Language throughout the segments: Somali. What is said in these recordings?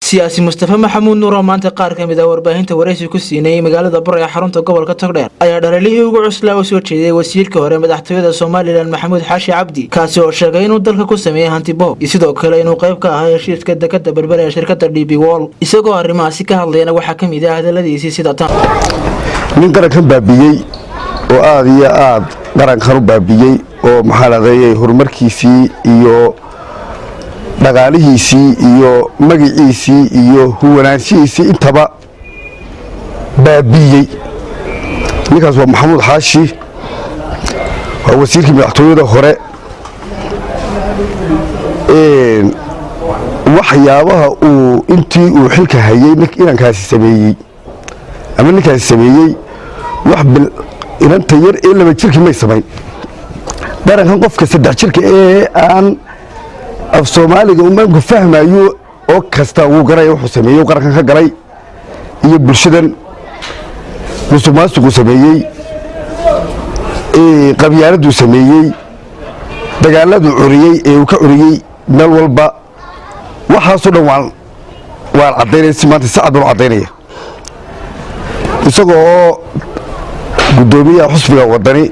siyaasi Mustafa Maxamuud Nuur oo maanta qaar ka mid ah warbaahinta wareysi ku siinay magaalada Bur ee xarunta gobolka Togdheer ayaa dhalaalihii ugu cuslaa oo soo jeeday wasiirka hore madaxtooyada Soomaaliland Maxamuud Xaashi Cabdi kaasi oo sheegay inuu dalka ku sameeyay hanti boob sidoo kale inuu qayb ka ahaa heshiiska dekada Berbera ee shirkadda DP World isagoo arrimahaasi ka hadlayna waxa ka mid ah hadaladiisii sida tan nin qarankan baabiyay oo aad iyo aad qarankan u baabiyay oo maxaa la dhahay horumarkiisii iyo dhaqaalihiisii iyo magaciisii iyo huwanaanshihiisii intaba baabiyay ninkaas waa Maxamuud Xaashi waa wasiirkii madaxtooyada hore waxyaabaha uu intii uu xilka hayay inankaasi sameeyay ama ninkaasi sameeyay wax bil inanta yar ee laba jirkii may samayn qarankan qofka saddex jirka ee aan af Soomaaliga umaanku fahmayo oo kasta uu garay wuxuu sameeyay qarankan ka galay iyo bulshadan musuqmaasuqu sameeyay qabyaaladu sameeyay dagaaladu curiyay ee uu ka curiyay meel walba waxaasoo dhan waan cadeynaysi maanta saacad baan cadeynaya isagoo gudoomiyaha xusbiga wadani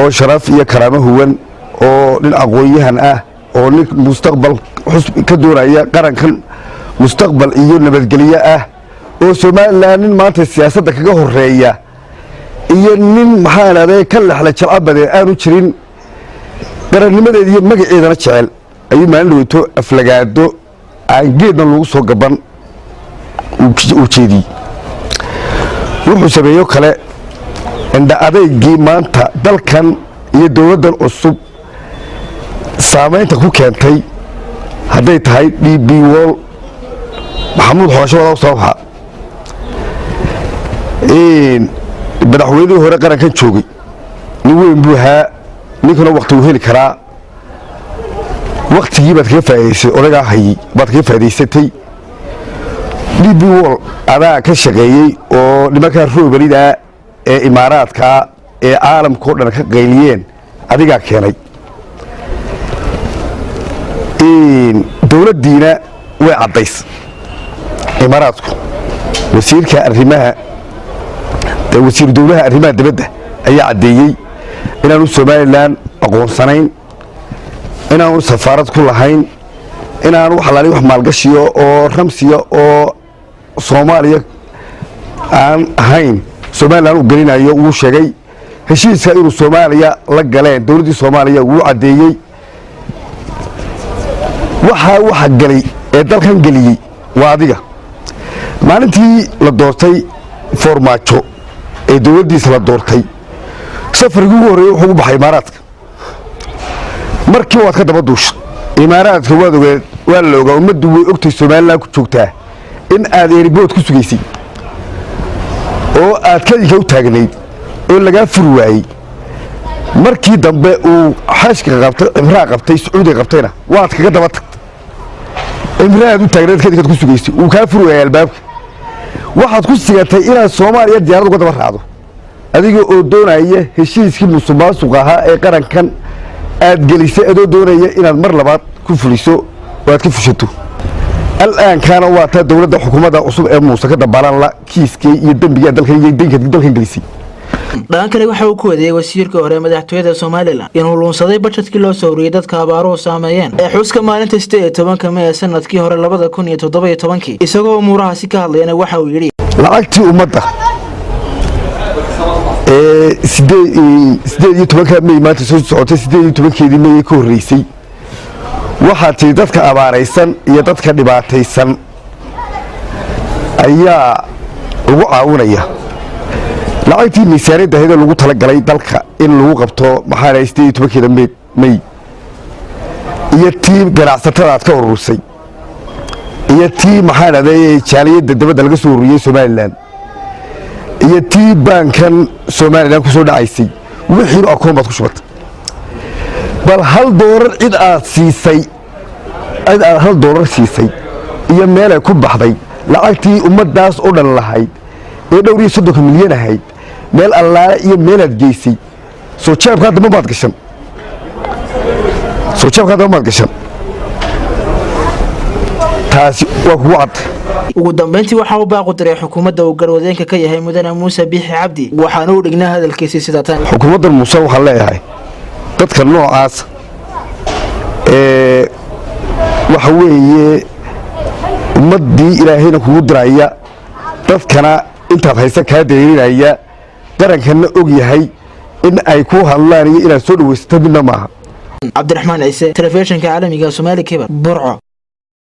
oo sharaf iyo karaamo huwan oo nin aqoon-yahan ah oo nin mustaqbal xusbi ka doonaya qarankan mustaqbal iyo nabadgelyo ah oo Soomaaliland nin maanta siyaasadda kaga horeeya iyo nin maxaa la ka laxla jalcabade aanu jirin qarannimadeeda iyo magaceedana jecel ayuu maalin dhaweyto aflagaado aan geedna lagu soo gaban u jeediyay wuxuu sameeyo kale inda adeegii maanta dalkan iyo dawladdan cusub saamaynta ku keentay hadday tahay DP World Maxamuud Xaashi wada sooxa madaxweynihii hore qarankan joogay nin weyn buu ahaa ninkana waqti uu heli karaa waqtigii baad kaga faa'iidaysay odagaa hayay baad kaga faa'iidaysatay DP World adaa ka shaqeeyay oo nimanka roobalida ee imaaraadka ee caalamka oo dhan ka qayliyeen adigaa keenay dawladdiina way cadays imaaraadku wasiirka arrimaha wasiir dawlaha arrimaha dibadda ayaa cadeeyay inaanu Soomaaliland aqoonsanayn inaanu safaarad ku lahayn inaanu wax laali wax maalgashiyo oo ramsiyo oo Soomaaliya aan ahayn Soomaaliland uu galinayo uu sheegay heshiiska inuu Soomaaliya la galeen dawladda Soomaaliya uu cadeeyay waxa galay ee dalkan galiyay waa adiga maalintii la doortay Farmaajo ee dawladdiisa la doortay safarkii ugu horeeyay wuxuu u baxay imaaraadka markii waad ka daba duushay imaaraadka waa la ogaa ummaddu way ogtay Soomaaliland ku joogtaa in aad airport ku sugaysay oo aad ka u taagnayd oo laga fur waayay markii dambe uu xashka qabtay imraa qabtay Sacuudi qabtayna waad kaga daba tagtay imraad u taagnayd kadib ku sugaysay uu ka fur waayay albaabka waxaad ku sigatay inaad Soomaaliya diyaarad uga daba raacdo adiga oo doonaya heshiiskii musuqmaasuqa ahaa ee qarankan aad gelisay adoo doonaya inaad mar labaad ku fuliso oo aad ka fushato الآن كان وقتها دولة حكومة عصب موسى كده بالان لا كيسكي يدم بيا دلك إنجليزي. dhanka kale waxa uu ku wadeeyay wasiirka hore madaxtooyada Soomaaliland inuu luunsaday budgetkii loo soo ururiyay dadka abaaro saameeyeen ee xuska maalinta 18 May sanadkii hore 2017 isagoo umuurahaasi ka hadlayna waxa uu yiri lacagtii ummadda 18 May maanta soo socotay 18 May ka horeysay waxa tii dadka abaaraysan iyo dadka dhibaataysan ayaa ugu caawinaya lacagtii miisaaniyadda hay'adda lagu tala galay dalka in lagu qabto maxaa la 18 May iyo tii ganacsatada aad ka urursay iyo tii maxaa la leeyahay jaaliyadda dibadda laga soo ururiyay Soomaaliland iyo tii bankan Soomaaliland ku soo dhacaysay wixii akoon baad ku shubatay bal $1 cid aad siisay $1 siisay iyo meel ay ku baxday lacagtii ummadaas oo dhan lahayd ee dhowr iyo 30 milyan ahayd meel Allah iyo meel aad geysay soo jeebka dama baad gashan taasi waa kugu cad. ugu dambeyntii waxa uu baaqu diray xukuumadda uu garwadeenka ka yahay mudane Muuse Biixi Cabdi waxaana uu dhignaa hadalkiisa sida tan. xukuumadda Muuse waxa leeyahay dadka noocaas waxa weeye ummadii ilaahayna kugu diraya dadkana intaad haysa kaa deerinaya qarankana og yahay in ay ku hadlaan iyo inaad soo dhawaysato midna maaha. Cabdiraxmaan Ciise, telefishinka caalamiga Soomaali Cable, Burco.